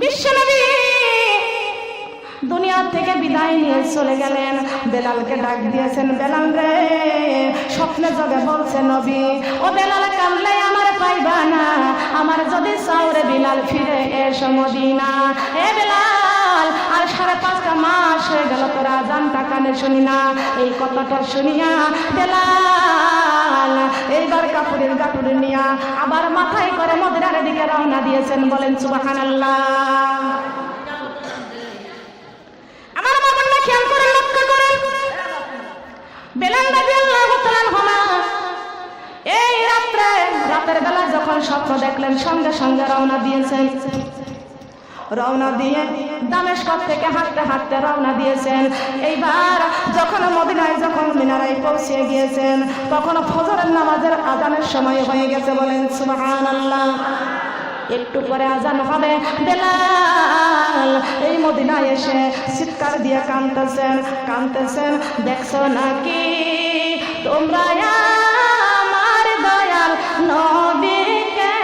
বিশ্বনবী দুনিয়া থেকে বিদায় নিয়ে চলে গেলেন। বেলালকে ডাক দিয়েছেন, বেলাল রে, স্বপ্নে জগে বলছে নবী, ও বেলাল কামলে আমার পাইবা না, আমার যদি চাওরে বিলাল ফিরে এসো মদিনা। এ বেলাল, আর 5.5 মাস হয়ে গেল তোর আজানটা কানে শুনি না। এই কথাটা শুনিয়া বেলাল এইবার কাপড়ের গাটুরে নিয়া আবার মাথায় করে মদিনার দিকে রওনা দিয়েছেন। বলেন সুবহানাল্লাহ। বেলাল রাদিয়াল্লাহু তাআলা আনহু এই রাতের বেলা যখন স্বপ্ন দেখলেন, সঙ্গে সঙ্গে রওনা দিয়েছেন। রওনা দিয়ে দামেস্ক থেকে হাঁটতে হাঁটতে রওনা দিয়েছেন। এইবার যখন মদিনায় যখন মিনারায় পৌঁছে গিয়েছেন, তখন ফজরের নামাজের আজানের সময় হয়ে গেছে। বলেন সুবহানাল্লাহ। একটু পরে আজান হবে। বেলাল এই মদিনায় এসে চিৎকার দিয়ে কাঁদতেছেন, দেখছো নাকি তোমরা আমার দয়াল নবীকে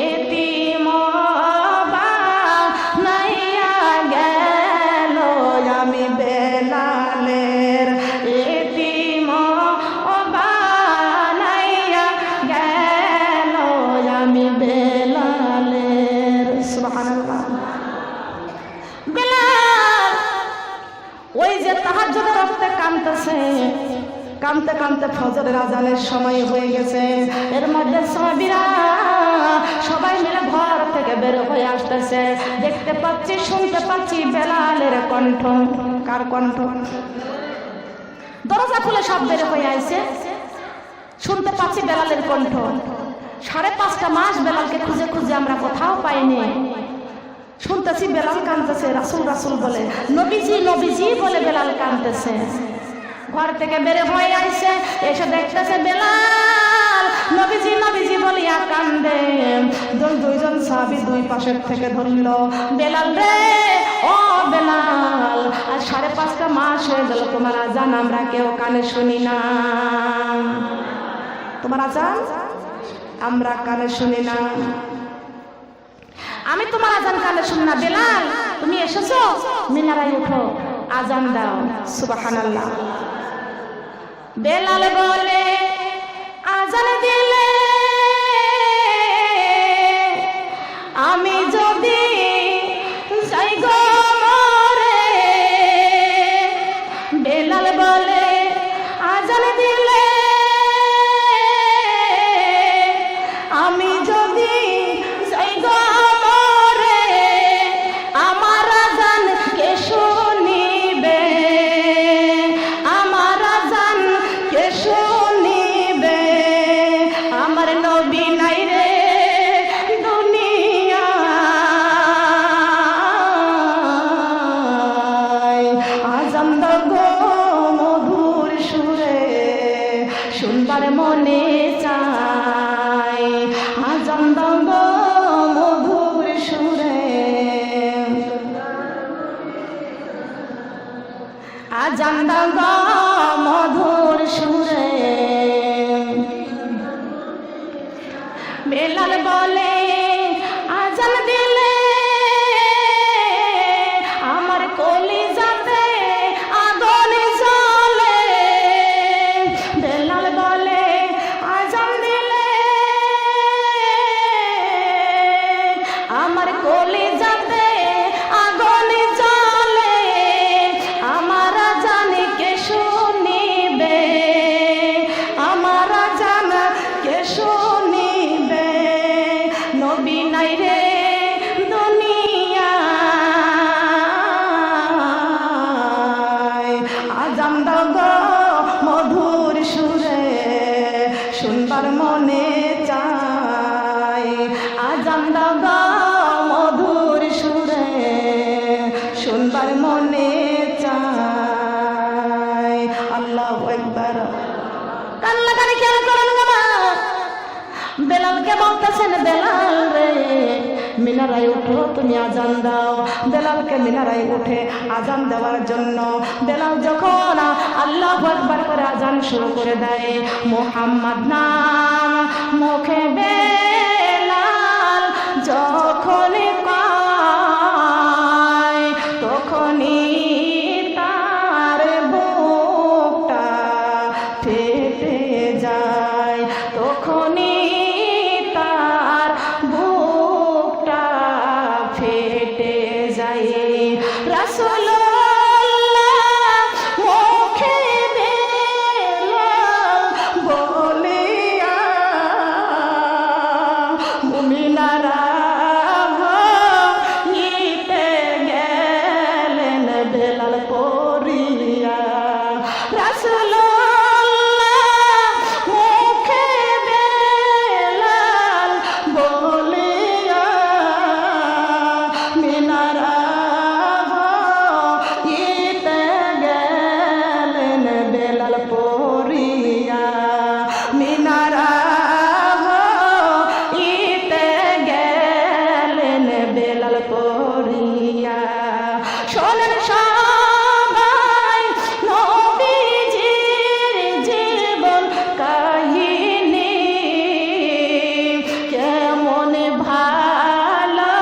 এতিম বানাইয়া গেল, আমি বেলালের এতিম বানাইয়া গেল, আমি বেলালের। সুবহানাল্লাহ। বেলাল ওই যে তাহাজ্জুদের ওয়াক্তে কাঁদতে কাঁদতে ফজরের আজানের সময় হয়ে গেছে। এর মধ্যে সাহাবীরা সবাই মিলে ঘর থেকে বের হয়ে আসতেছে। দেখতে পাচ্ছি, শুনতে পাচ্ছি বেলালের কণ্ঠ। কার কণ্ঠ? দরজা খুলে সব বের হয়ে আইছে, শুনতে পাচ্ছি বেলালের কণ্ঠ। 5.5 মাস বেলালকে খুঁজে খুঁজে আমরা কোথাও পাইনি। শুনতেছি বেলাল কাঁদতেছে, রাসূল রাসূল বলে, নবীজি নবীজি বলে বেলাল কাঁদতেছে। ঘর থেকে বের হয়ে আইছে, এসে দেখতেছে বেলাল নবীজি নবীজি বলিয়া কান্দে। দুইজন সাহাবী দুই পাশের থেকে ধরল, বেলাল রে, ও বেলাল, আর 5.5 মাস হয়ে গেল তোমার আজান আমরা কেউ কানে শুনি না। তোমার আজান আমরা কানে শুনি না। আমি তোমার আজান কানে শুনি না। বেলাল, তুমি এসেছো, মিনারায় উঠো, আজান দাও। সুবহানাল্লাহ। বেলাল বলে, আজান দিলে আমি যদি যাই গো মরে। বেলাল বলে, আজান দিলে আমি যদি যাই গো মরে, আমার আজান কে শুনিবে, আমার আজান কে শুনিবে, আমার নবী নাই রে দুনিয়ায়। আজান দাও গো মধুর সুরে, শুনবার মনে চায়। আজান দাও গো মধুর সুরে, আজান দাও গো মধুর সুরে। বেলাল বলে, আজান দিলে আমার কলিজাতে আগুন জ্বলে। বেলাল বলে, আজান দিলে আমার কলিজাতে আগুন জ্বলে, আমার আজান কে শুনিবে, আমার আজান কে শুনিবে, নবী নাই রে দুনিয়ায়। আজান দাও গো মধুর সুরে, শুনবার মনে চায়। আজান দাও গো মধুর সুরে, শুনবার মনে চায়। আল্লাহু আকবার। কান্নাকারি কেন করেন বাবা? বেলালকে বলতেছেন, বেলাল রে, মিনারায় উঠো, তুমি আজান দাও। বেলালকে মিনারায় উঠে আজান দেওয়ার জন্য বেলাল যখন আল্লাহু আকবার করে আজান শুরু করে দেয়, মুহাম্মদ নাম মুখে বেলাল যখন ফেটে যায় রাসূলুল্লাহ মুখে বেলাল বলিয়া মুমিনারা নিতে গেলেন বেলাল পরিয়া রাসূলুল্লাহ মুখে বেলাল বলিয়া মিনারা নিতে গেলেন বেলাল পরিয়া মিনারা নিতে গেলেন বেলাল পরিয়া শোনেন সবাই নবীজির জীবন কাহিনী কেমন ভালো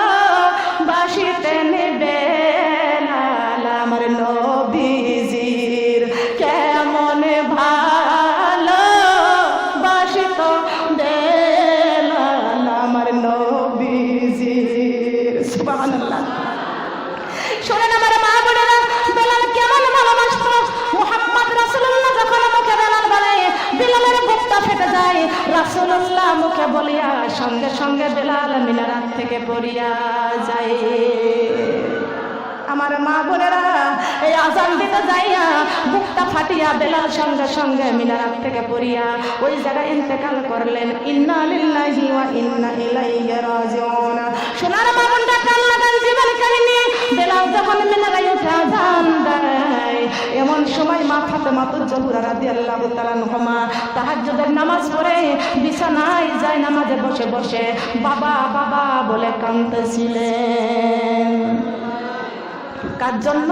বাসিতেন বেলাল আমার নবীজির কেমন ভালো বাসিত বেলাল আমার নবীজির সুবহানাল্লাহ শোনেন আমার মা বোনেরা বেলাল কেমন ভালোবাসতো মুহাম্মদ রাসূলুল্লাহ যখন মুখে বেলাল বলে বেলালের বুকটা ফেটে যায় রাসূলুল্লাহ মুখে বলিয়া সঙ্গে সঙ্গে বেলাল মিনারাত থেকে পড়িয়া যায় আমার মা বোনেরা এই আজান দিতে যাইয়া বুকটা ফাটিয়া বেলাল সঙ্গে সঙ্গে মিনারাত থেকে পড়িয়া ওই জায়গায় ইন্তেকাল করলেন ইন্না লিল্লাহি ওয়া ইন্না ইলাইহি রাজিউন সোনার মা বোনরা কান লাগান জীবন কাহিনী বেলাল যখন মিনারায় উঠে আজান দেয় এমন সময় মা ফাতেমা জোহরা রাদিয়াল্লাহু তাআলা আনহা তাহাজ্জুদের নামাজ পড়ে বিছানায় যায় নামাজে বসে বসে বাবা বাবা বলে কাঁদতেছিলেন কার জন্য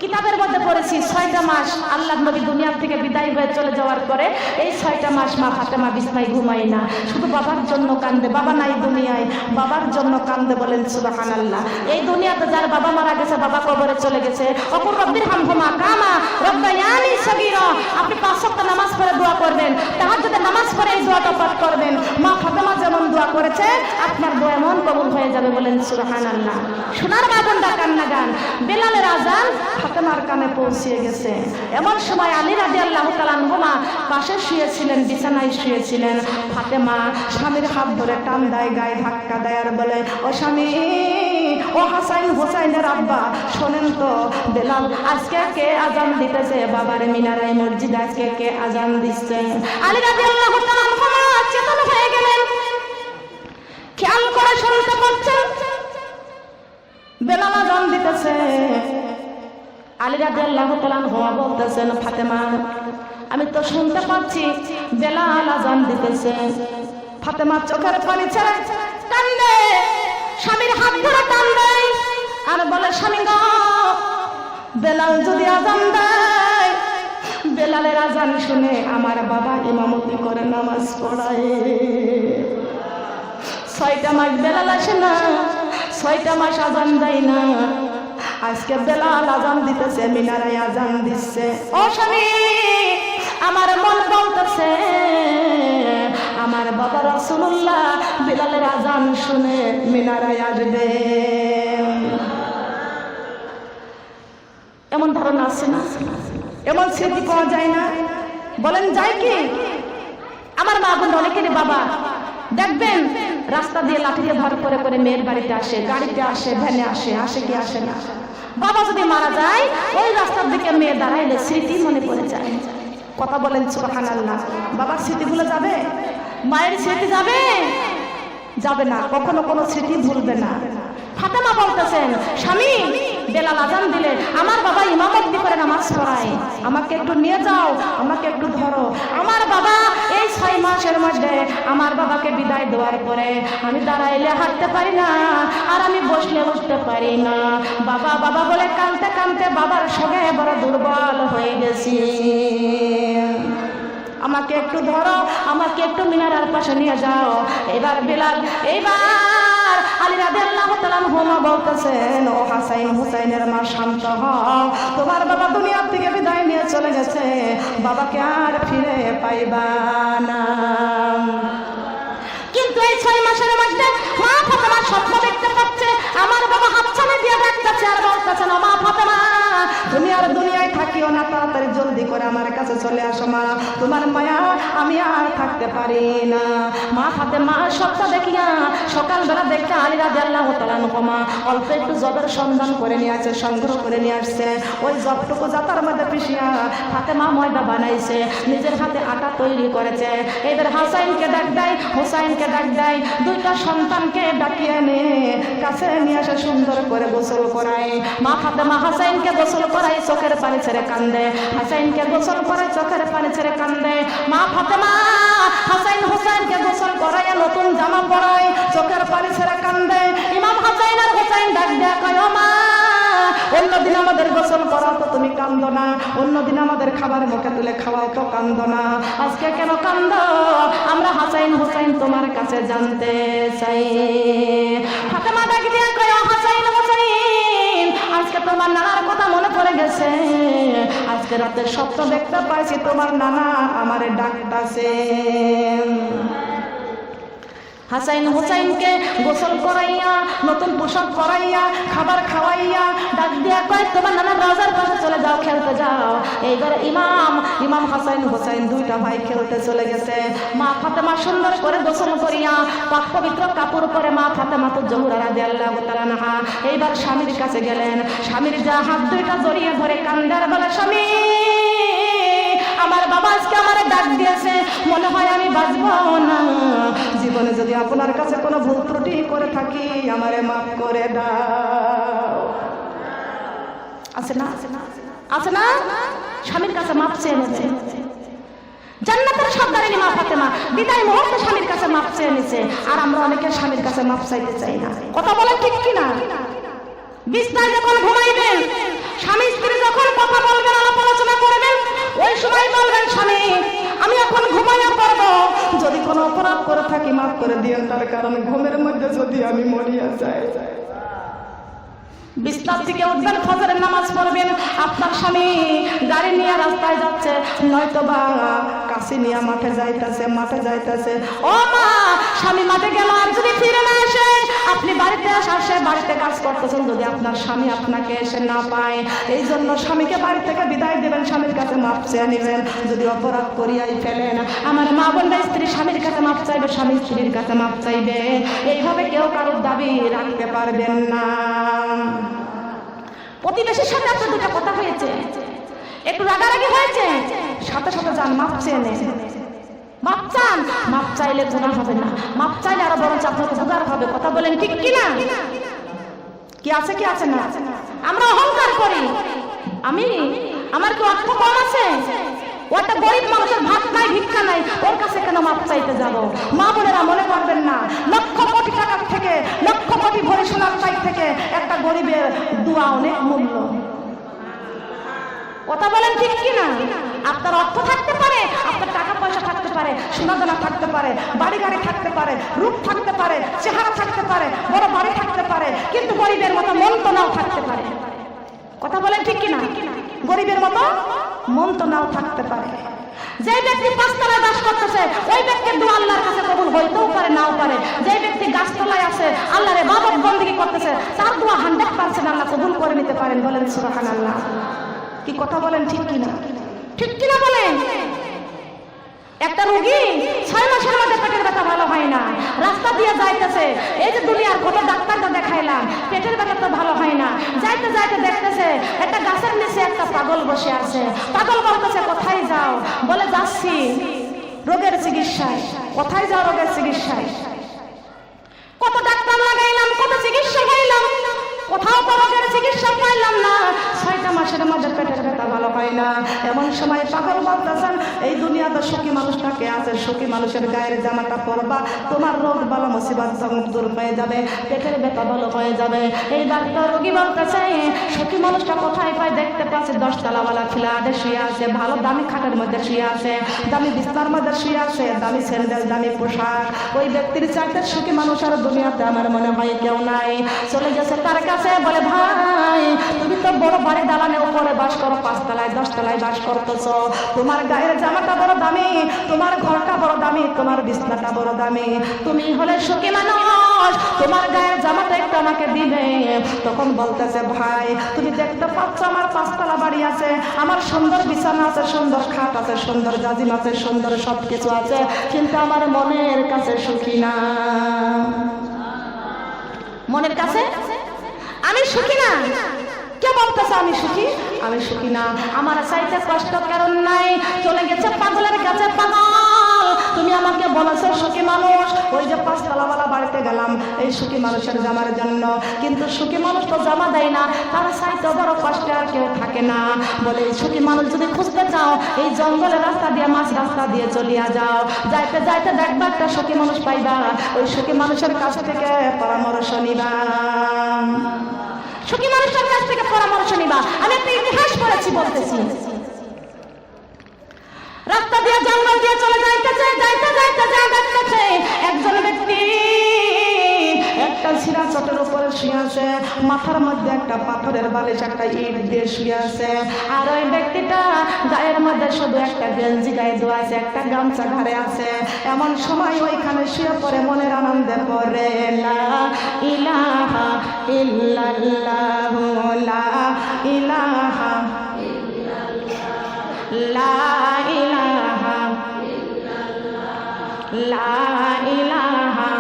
কিতাবের মধ্যে পড়েছি 6টা মাস আল্লাহর নবী দুনিয়া থেকে বিদায় হয়ে চলে যাওয়ার পরে এই 6টা মাস মা ফাতেমা বিছানায় ঘুমায় না শুধু বাবার জন্য কাঁদে বাবা নাই দুনিয়ায় বাবার জন্য কাঁদে বলেন সুবহানাল্লাহ এই দুনিয়াতে যার বাবা মারা গেছে বাবা কবরে চলে গেছে অকুর রব্বির হামহুমা কামা রব্বায়ানি সগীরা আপনি 5 ওয়াক্ত নামাজ পড়ে দোয়া করবেন তাহাজ্জুদের নামাজ পড়ে এই দোয়াটা পাঠ করবেন মা ফাতেমা যেমন দোয়া করেছে আপনার দোয়া এমন কবুল হয়ে যাবে বলেন সুবহানাল্লাহ সোনার মা বোনরা কান্না গান বেলালের আজান ফাতেমার কানে পৌঁছে গেছে এমন সময় আলী রাদিয়াল্লাহু তাআলা আনহুমা পাশে শুয়েছিলেন বিছানায় শুয়েছিলেন ফাতেমা স্বামীর হাত ধরে টান দেয় গায়ে ধাক্কা দেয় আর বলে ও স্বামী ও হাসান হোসেনের আব্বা শোনেন তো বেলাল আজকে কে আজান দিতেছে বাবার মিনারায় মসজিদে আজকে কে আজান দিচ্ছে আলী রাদিয়াল্লাহু তাআলা আনহুমা চেতন হয়ে গেলেন খেয়াল করে শুনতে পাচ্ছেন বেলাল আজান দিতেছে আলী রাদিয়াল্লাহু তাআলা আনহুমা বলতেছেন ফাতেমা আমি তো শুনতে পাচ্ছি বেলাল আজান দিতেছে ফাতেমা চোখের পানি ছেড়ে কান্দে স্বামীর হাত ধরে কান্দে আর বলে স্বামী গো বেলাল যদি আজান দেয় বেলালের আজান শুনে আমার বাবা ইমামতি করে নামাজ পড়ায় 6টা মাস বেলাল আসে না 6টা মাস আজান দেয় না আজকে বেলাল আজান দিতেছে মিনারায় আজান দিচ্ছে ও স্বামী আমার মন বলতেছে আমার বাবা রাসূলুল্লাহ বেলালের আজান শুনে মিনারায় আসবে এমন ধারণা আছে না এমন স্মৃতি পাওয়া যায় না বলেন যায় কি আমার মা বোন অনেকেরই বাবা দেখবেন রাস্তা দিয়ে লাঠি দিয়ে ভর করে করে মেয়ের বাড়িতে আসে গাড়িতে আসে ভ্যানে আসে কি আসে না বাবা যদি মারা যায় ওই রাস্তার দিকে মেয়ে দাঁড়াইলে স্মৃতি মনে পড়ে যায় কথা বলেন সুবহানাল্লাহ বাবার স্মৃতিগুলো যাবে মায়ের স্মৃতি যাবে যাবে না কখনো কোনো স্মৃতি ভুলবে না ফাতেমা বলতেছেন স্বামী বেলাল আজান দিলে আমার বাবা ইমামতি করে নামাজ পড়ায় আমাকে একটু নিয়ে যাও আমাকে একটু ধরো আমার বাবা এই 6 মাসের মধ্যে আমার বাবাকে বিদায় দেওয়ার পরে আমি দাঁড়াইলে হাঁটতে পারি না আর আমি বসলে উঠতে পারি না বাবা বাবা বলে কাঁদতে কাঁদতে বাবার সঙ্গে বড় দুর্বল হয়ে গেছি আমাকে একটু ধরো আমাকে একটু মিনারার পাশে নিয়ে যাও এবার বেলাল এইবার আলী রাদিয়াল্লাহু তাআলা আনহুমা বলতেছেন ও হাসান হুসাইনের মা শান্ত হও তোমার বাবা দুনিয়া থেকে বিদায় নিয়ে চলে গেছে বাবাকে আর ফিরে পাইবা না কিন্তু এই 6 মাসের মধ্যে মা ফাতেমা স্বপ্ন দেখতে পাচ্ছে আমার কাছে চলে আসো মা, তোমার মায়া আমি আর থাকতে পারি না। মা ফাতেমা সবটা দেখিয়া সকালবেলা দেখতে আলী রাদিয়াল্লাহু তাআলা আনহু অল্প একটু জবের সন্ধান করে নিয়ে আসছে, সংগ্রহ করে নিয়ে আসছে। ওই জবটুকু জাতার মধ্যে পিষিয়া ফাতেমা ময়দা বানাইছে, নিজের হাতে আটা তৈরি করেছে। এদের হাসাইনকে ডাক দেয়, হুসাইনকে ডাক দেয়, দুইটা সন্তানকে ডাকিয়ে নিয়ে কাছে নিয়ে আসে, সুন্দর করে গোসল করায়। মা ফাতেমা হাসাইনকে গোসল করায়, চোখের পানি ছেড়ে কান্দে। হাসাইনকে গোসল করায়, চোখের পানি ছেড়ে কান্দে। মা ফাতেমা হাসাইন হুসাইনকে গোসল করায়, নতুন জামা পরায়, চোখের পানি ছেড়ে কান্দে। ইমাম হাসাইন আর হুসাইন ডাক দেয়া কয়, ও মা, অন্যদিন আমাদের গোসল করাও তো তুমি কান্দো না, অন্যদিন আমাদের খাবার মুখে তুলে খাওয়াও তো কান্দো না, আজকে কেন কান্দো? আমরা হাসাইন হুসাইন তোমার কাছে জানতে চাই। ফাতেমা ডাক দিয়া কয়, হাসাইন হুসাইন, আজকে তোমার নানার কথা মনে পড়ে গেছে। আজকে রাতে স্বপ্ন দেখতে পাইছি তোমার নানা আমারে ডাকতাছে। হাসাইন হুসাইনকে গোসল করাইয়া, নতুন পোশাক পরাইয়া, খাবার খাওয়াইয়া ডাক দিয়া কয়, তোমার নানা রাজার পাশে চলে যাও, খেলতে যাও। এইবার ইমাম হাসাইন হুসাইন দুইটা ভাই খেলতে চলে গেছে। মা ফাতেমা সুন্দর করে গোসল করিয়া পাক পবিত্র কাপড় পরে মা ফাতেমা তো জোহরা রাদিয়াল্লাহু তাআলা আনহা এইবার স্বামীর কাছে গেলেন। স্বামীর যা হাত দুইটা জড়িয়ে ধরে কান্দার বলে, স্বামী, আমার বাবা আজকে আমারে ডাক দিয়েছে, মনে হয় আমি বাঁচবো না। জীবনে যদি আপনার কাছে কোনো ভুল ত্রুটি করে থাকি আমারে মাফ করে দাও। আছে না? আছে না? স্বামীর কাছে মাফ চেয়ে নিয়েছে। জান্নাতের সর্দারিনী মা ফাতেমা বিদায় মুহূর্তে স্বামীর কাছে মাফ চেয়ে নিয়েছে। আর আমরা অনেকে স্বামীর কাছে মাফ চাইতে চাই না। কথা বলেন ঠিক কিনা? বিছনায় যখন ঘুমাইবেন, স্বামী স্ত্রী যখন কথা বলবেন, আলাপ আলোচনা করবেন, ওই সময় বলবেন, স্বামী, আমি এখন ঘুমাইয়া পড়বো, যদি কোনো অপরাধ করে থাকি মাফ করে দিয়েন, তার কারণ ঘুমের মধ্যে যদি আমি মরিয়া যাই। বিছনা থেকে উঠবেন, ফজরের নামাজ পড়বেন, আপনার স্বামী গাড়ি নিয়ে রাস্তায় যাচ্ছে, নয়তো বা কাশি নিয়ে মাঠে যাইতেছে। ও মা, স্বামী মাঠে গেল আর যদি ফিরে না আসে, আপনি বাড়িতে আসে, বাড়িতে কাজ করতেছেন, যদি আপনার স্বামী আপনাকে এসে না পায়, এই জন্য স্বামীকে বাড়ি থেকে বিদায় দেবেন, স্বামীর কাছে মাফ চেয়ে নেবেন। যদি অপরাধ করিয়াই ফেলেন, আমার মা বোনরা স্ত্রী স্বামীর কাছে মাফ চাইবে, স্বামী স্ত্রীর কাছে মাফ চাইবে। এইভাবে কেউ কারোর দাবি রাখতে পারবেন না। প্রতিবেশীর সাথে আপনার দুটা কথা হয়েছে, একটু রাগারাগি হয়েছে, সাথে সাথে যান মাফ চেয়ে নেন। মাপ চান, মাপ চাইলে গুনাহ হবে না, মাপ চাইলে আরো বরঞ্চ আপনাকে উপকার হবে। কথা বলেন ঠিক কিনা? কি আছে কি আছে না? আমরা অহংকার করি, আমার কি অর্থ কম আছে, ও একটা গরিব মানুষের ভাত নাই, ভিক্ষা নাই, ওর কাছে কেন মাপ চাইতে যাব? মা বোনেরা মনে করবেন না, লক্ষ কোটি টাকার থেকে, লক্ষ কোটি ভরি সোনার চাই থেকে একটা গরিবের দোয়া অনেক মূল্য। কথা বলেন ঠিক কিনা? আপনার অর্থ থাকতে পারে, আপনার টাকা পয়সা থাকতে পারে, সোনাদানা থাকতে পারে, বাড়ি গাড়ি থাকতে পারে, রূপ থাকতে পারে, চেহারা থাকতে পারে, বড় বাড়ি থাকতে পারে, কিন্তু গরিবের মতো মন তো নাও থাকতে পারে। কথা বলেন ঠিক কিনা? গরিবের মতো মন তো নাও থাকতে পারে। যে ব্যক্তি পাঁচতলায় বাস করতেছে, ওই ব্যক্তির দোয়া আল্লাহর কাছে কবুল হইতেও পারে, নাও পারে। যে ব্যক্তি গাছতলায় আছে, আল্লাহর ইবাদত বندگی করতেছে, তার দোয়া 100% আল্লাহ কবুল করে নিতে পারেন। বলেন সুবহানাল্লাহ। কি কথা বলেন ঠিক কিনা? ঠিক কিনা বলেন? একটা রোগী 6 মাসের মধ্যে পেটের ব্যথা ভালো হয় না, রাস্তা দিয়ে যাইতেছে, এই যে দুনিয়ার কত ডাক্তারটা দেখাইলাম, পেটের ব্যথা তো ভালো হয় না, যাইতে যাইতে দেখতেছে একটা গাছের নিচে একটা পাগল বসে আছে। পাগল বলতেছে, কোথায় যাও? বলে, যাচ্ছি রোগের চিকিৎসায়। কোথায় যাও? রোগের চিকিৎসায়। কত ডাক্তার লাগাইলাম, কত চিকিৎসা পাইলাম, কোথাও তো রোগের চিকিৎসা পাইলাম না। 6টা মাসের মধ্যে পেটের ব্যথা ভালো হয় না। এমন সময় পাগল বলতেছেন, এই দুনিয়াতে সুখী মানুষটাকে আছে, সুখী মানুষের গায়ের জামাটা পরবা, তোমার রোগ ভালো, মুসিবত দূর হয়ে যাবে, পেটের ব্যথা ভালো হয়ে যাবে। এই ডাক্তার রোগী বলতেছে, সুখী মানুষটা কোথায় পায়? দেখতে পাচ্ছে 10 তলাওয়ালা ফ্ল্যাটে শুয়ে আছে, ভালো দামি খাটের মধ্যে শুয়ে আছে, দামি বিছানার মধ্যে শুয়ে আছে, দামি স্যান্ডেল, দামি পোশাক। ওই ব্যক্তির চাইতে সুখী মানুষ আর দুনিয়াতে আমার মনে হয় কেউ নাই। চলে গেছে তার কাছে, বলে, ভাই, তুমি তো বড় বাড়ি দালানের উপরে বাস করো, 5 তলায় 10 তলায় বাস করতেছ, তোমার গায়ের জামাটা বড় দামি, তোমার ঘরটা বড় দামি, তোমার বিছনাটা বড় দামি, তুমি হলে সুখী মানুষ, তোমার গায়ের জামাটা একটু আমাকে দিবে। তখন বলতেছে ভাই তুমি দেখতে পাচ্ছ আমার 5 তলা বাড়ি আছে, আমার সুন্দর বিছানা আছে, সুন্দর খাট আছে, সুন্দর জাজিম আছে, সুন্দর সবকিছু আছে, কিন্তু আমার মনের কাছে সুখী না। মনের কাছে আমি সুখী না। কে বলতেছে আমি সুখী? আমি সুখী না। আমার চাইতে কষ্ট কারণ নাই। চলে গেছে পাগলের কাছে। পাগল তুমি আমাকে বলেছো সুখী মানুষ, ওই যে 5 তলাওয়ালা বাড়িতে গেলাম এই সুখী মানুষের জামার জন্য, কিন্তু সুখী মানুষ তো জামা দেয় না, তার চাইতে বড় কষ্ট আর কেউ থাকে না। বলে এই সুখী মানুষ যদি খুঁজতে চাও এই জঙ্গলের রাস্তা দিয়ে, মাছ রাস্তা দিয়ে চলিয়া যাও, যাইতে যাইতে দেখবা একটা সুখী মানুষ পাইবা, ওই সুখী মানুষের কাছ থেকে পরামর্শ নিবা। সুখী মানুষের কাছ থেকে পরামর্শ নিবা। আমি একটা ইতিহাস পড়েছি, বলতেছি। রাস্তা দিয়ে জঙ্গল দিয়ে চলে যাইতেছে, যাইতে যাইতে যা দেখতেছে একজন ব্যক্তি একটা ছিঁড়া চটের উপরে শুয়ে আছে, মাথার মধ্যে একটা পাথরের বালিশ, একটা ইট দিয়ে শুয়ে আছে, আর ওই ব্যক্তিটা গায়ের মধ্যে শুধু একটা গেঞ্জি গায়ে দেওয়া আছে, একটা গামছা ঘাড়ে আছে। এমন সময় ওইখানে শুয়ে পড়ে মনের আনন্দে পড়ে লা ইলাহা ইল্লাল্লাহু লা ইলাহা লা ইলাহা লা ইলাহা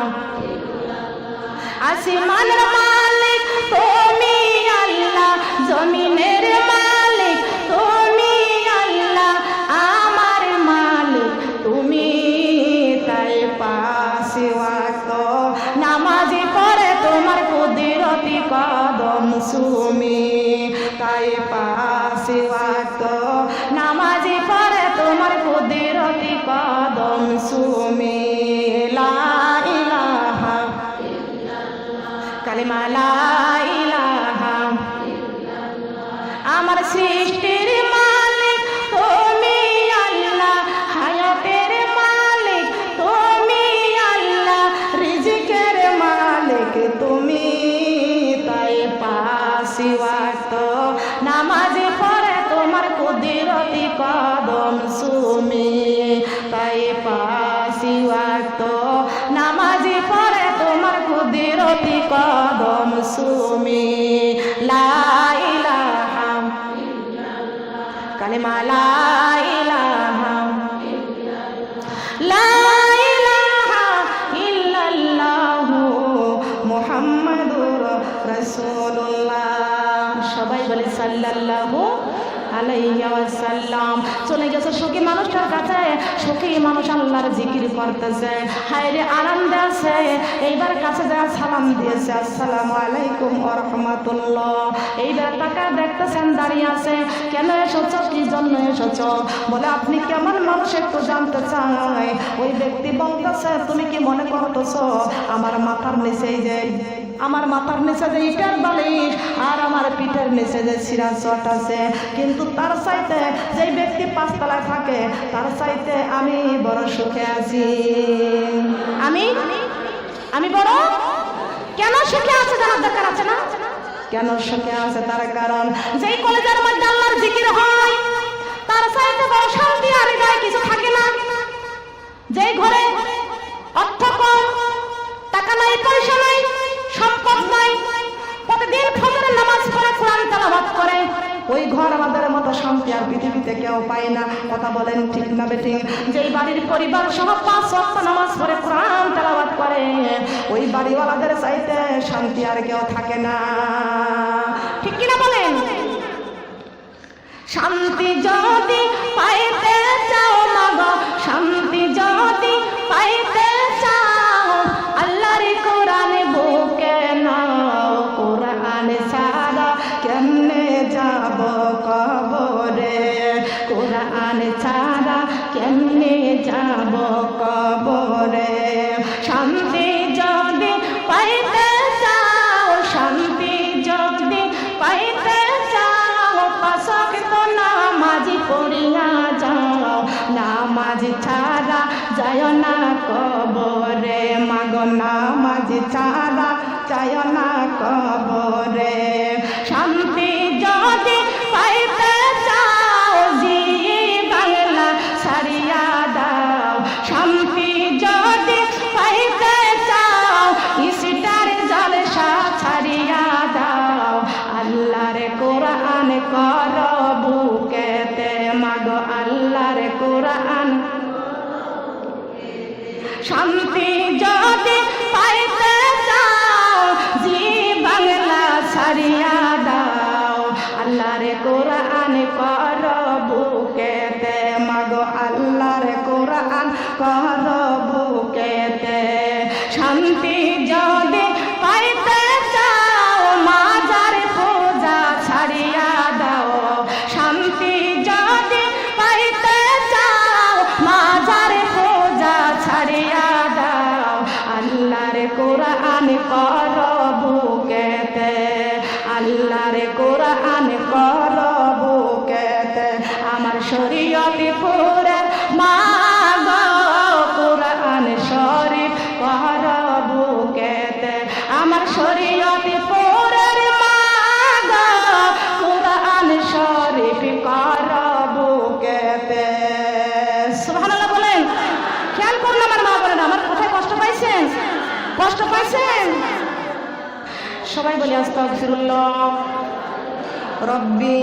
আসমানের মালিক তুমি আল্লাহ, জমিনের মালিক তুমি আল্লাহ, আমার মালিক তুমি। তাই 5 ওয়াক্ত নামাজি পড়ে তোমার কুদরতি কদম সুমি। তাই 5 ওয়াক্ত নামাজি পড়ে তোমার কুদরতি কদম সুমি। লা ইলাহা কালিমা লা ইলাহা আমার সৃষ্টির মালিক তুমি আল্লাহ, হায়াতের মালিক তুমি আল্লাহ, রিজিকের মালিক তুমি। তাই 5 ওয়াক্ত নামাজি পড়ে তোমার কুদরতি কদম সুমি। তাই 5 ওয়াক্ত নামাজি পড়ে তোমার কুদরতি কদম সুমি। লা ইলাহা কালিমা লা ইলাহা লা ইলাহা ইল্লাল্লাহু মুহাম্মাদুর রাসূলুল্লাহ। সবাই বলে সাল্লাল্লাহু আলাইহি ওয়াসাল্লাম। চলে গেছে সুখী মানুষটার কাছে, সুখী মানুষ আল্লাহর জিকির করতেছে, হায়রে আনন্দ আছে। এইবার কাছে যা সালাম দিয়েছে, আসসালামু আলাইকুম ওয়া রাহমাতুল্লাহ। এইবার টাকা দেখতেছেন দাঁড়িয়ে আছে। কেন এসেছো, কি জন্য এসেছো? বলে আপনি কেমন মানুষ একটু জানতে চাই। ওই ব্যক্তি বলতেছে তুমি কি মনে করতেছো আমার মাথার নিচে যে ইটার বালিশ আর আমার পিঠের নিচে যে ছিঁড়া চট আছে, কিন্তু তার চাইতে যে ব্যক্তি 5 তলায় থাকে তার চাইতে আমি বড় সুখে আছি। আমি বড় কেন সুখে আছে জানার দরকার আছে না? কেন সুখে আছে তার কারণ যেই কলেজের মধ্যে আল্লাহর জিকির হয় তার চাইতে বড় শান্তি আর হৃদয়ে কিছু থাকে না। যেই ঘরে অর্থ কম, টাকা নাই, পয়সা নাই, সম্পদ নাই, প্রতিদিন ফজরের নামাজ পড়ে কোরআন তেলাওয়াত করে, ওই ঘর আমাদের মতো শান্তি আর পৃথিবীতে কেউ পায় না। কথা বলেন ঠিক না বেঠিক? যেই বাড়ির পরিবার সহ 5 ওয়াক্ত নামাজ পড়ে কোরআন তেলাওয়াত করে, ওই বাড়িওয়ালাদের চাইতে শান্তি আর কেউ থাকে না। ঠিক কিনা বলেন? শান্তি যদি পাইতে চাও মাগো, শান্তি যদি পাইতে চাও, আল্লাহর কোরআন বুকে নাও। কোরআন ছাড়া কেমনে যাব কবরে, কোরআন ছাড়া কেমনে যাব কবরে। শান্তি যদি পাইতে চাও, শান্তি যদি পাইতে চাও, 5 ওয়াক্ত নামাজি পড়িয়া যাও। নামাজ ছাড়া যায় না কবরে মাগো, নামাজ ছাড়া যায় না কবরে। শান্তি যদি পাইতে চাও জি বাংলা ছাড়িয়া দাও, শান্তি যদি পাইতে চাও স্টার জলসা কর বুকেতে শান্তি যদি পাইতে চাও মাজার পূজা ছাড়িয়া দাও শান্তি যদি পাইতে চাও মাজার পূজা ছাড়িয়া দাও আল্লাহর কোরআন কর বুকেতে আল্লাহর কোরআন কর বুকেতে আমার শরীয়তে পুরে মা গো কোরআন শরীফ কর বুকেতে আমার শরীয়তে পুরে মা গো কোরআন শরীফ কর বুকেতে সুবহানাল্লাহ বলেন। খেয়াল করুন আমার মা বলেন আমার কোথায় কষ্ট পাইছেন কষ্ট পাইছেন সবাই বলি আস্তাগফিরুল্লাহ রব্বি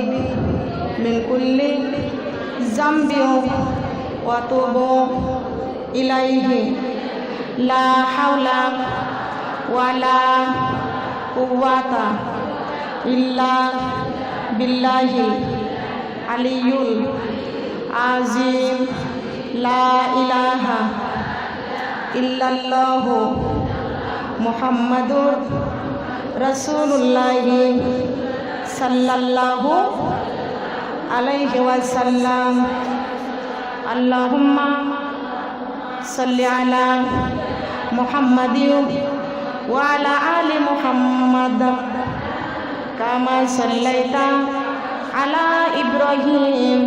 মিন কুল্লি যামবি ওয়া তুবু ইলাইহি লা হাওলা ওয়ালা কুওয়াতা ইল্লা বিল্লাহি আলিয়ুল আযীম লা ইলাহা ইল্লাল্লাহু মুহাম্মাদুর রাসূলুল্লাহ সাল্লাল্লাহু আলাইহি ওয়াসাল্লাম আল্লাহুম্মা সাল্লি আলা মুহাম্মাদিন ওয়া আলা আলি মুহাম্মাদ কামা সাল্লাইতা আলা ইব্রাহিম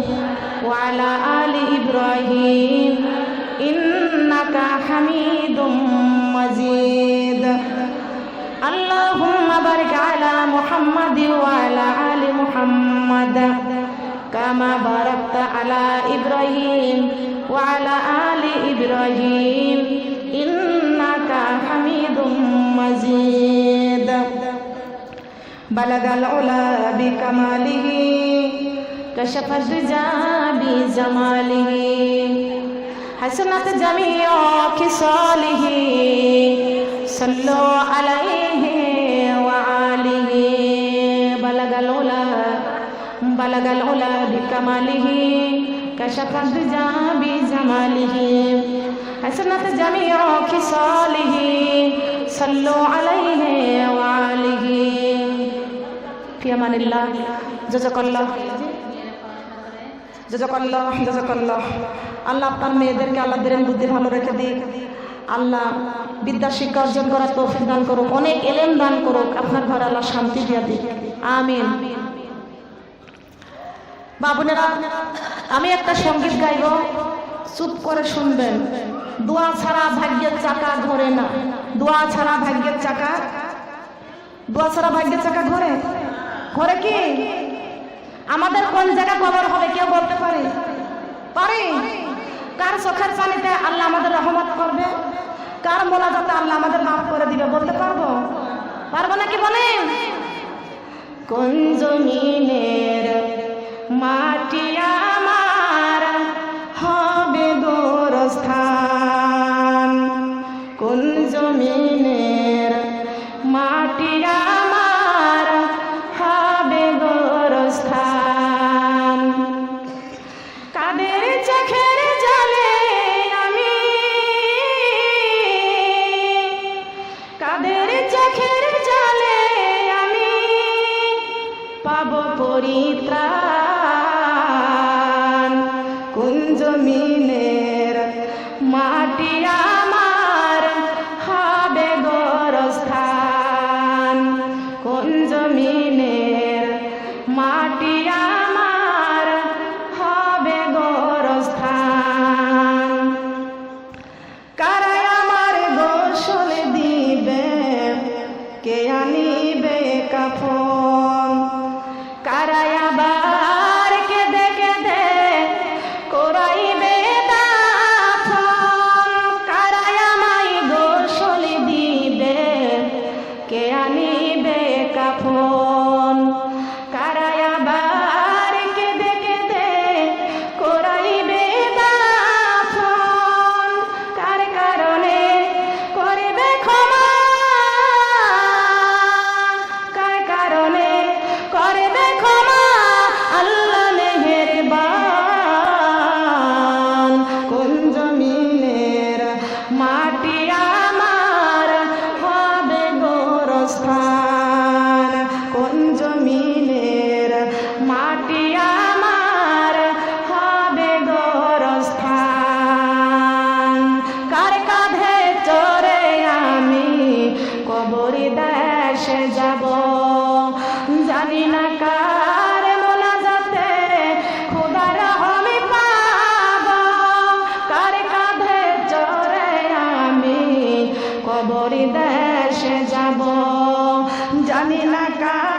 ওয়া আলা আলি ইব্রাহিম ইন্নাকা হামিদুম মাজিদ আল্লাহুম্মা বারিক আলা মুহাম্মাদ ওয়া আলা আলি মুহাম্মাদ কামা বারাকতা আলা ইব্রাহিম ওয়া আলা আলি ইব্রাহিম ইন্নাকা হামিদুম মাজিদ বালাগাল উলা বিকামালিহি কাশাফাদ দুজা বিজামালিহি হাসনাত জামিউ খিসালিহি সাল্লু আলাইহি ওয়া আলিহি বালাগাল উলা বিকামালিহি কাশাফাদ দুজা বিজামালিহি হাসনাত জামিউ খিসালিহি সাল্লু আলাইহি ওয়া আলিহি ফি আমানিল্লাহ জাযাকাল্লাহ জাযাকাল্লাহ জাযাকাল্লাহ আল্লাহ আপনার মেয়েদেরকে আল্লাহ দিলেন বুদ্ধি ভালো রেখে দিক আল্লাহ বিদ্যা শিক্ষা অর্জন করার তৌফিক দান করুক অনেক এলেম দান করুক আপনার ঘরে আল্লাহ শান্তি দিয়া দিক আমিন। বাবুনেরা আমি একটা সঙ্গীত গাইব চুপ করে শুনবেন দোয়া ছাড়া ভাগ্যের চাকা ঘোরে না দোয়া ছাড়া ভাগ্যের চাকা ঘোরে ঘোরে কি আমাদের কোন জায়গা কবর হবে কেউ বলতে পারে কার চোখের পানিতে আল্লাহ আমাদের রহমত করবে কার মোনাজাতে আল্লাহ আমাদের মাফ করে দিবে বলতে পারবো নাকি বলেন কোন জমিনের মাটি আমার হবে গোরস্থান কোন জমিনের মাটি আমার হবে গোরস্থান কাদের চোখের জলে আমি কাদের চোখের জলে আমি পাবো পরিত্রাণ কোন জমিনের মাটি আমার হবে গোরস্থান কোন জমিনের মাটি আমার হবে গোরস্থান কারায় আমার গোসল দিবে কে আনিবে কাফন কারায় আবার কেঁদে কেঁদে করাইবে দাফন কারায় আমায় গোসল দিবে কে আনিবে কাফন কারায় আবার কেঁদে কেঁদে করাইবে দাফন কার কারণে করবে ক্ষমা কার কারণে করবে ক্ষমা আল্লাহ মেহেরবান কোন জমিনে যাব জানি না কার মোনাজাতে খোদার আমি পাব কার কাঁধে চড়ে আমি কবরি দেশে যাব জানি না কার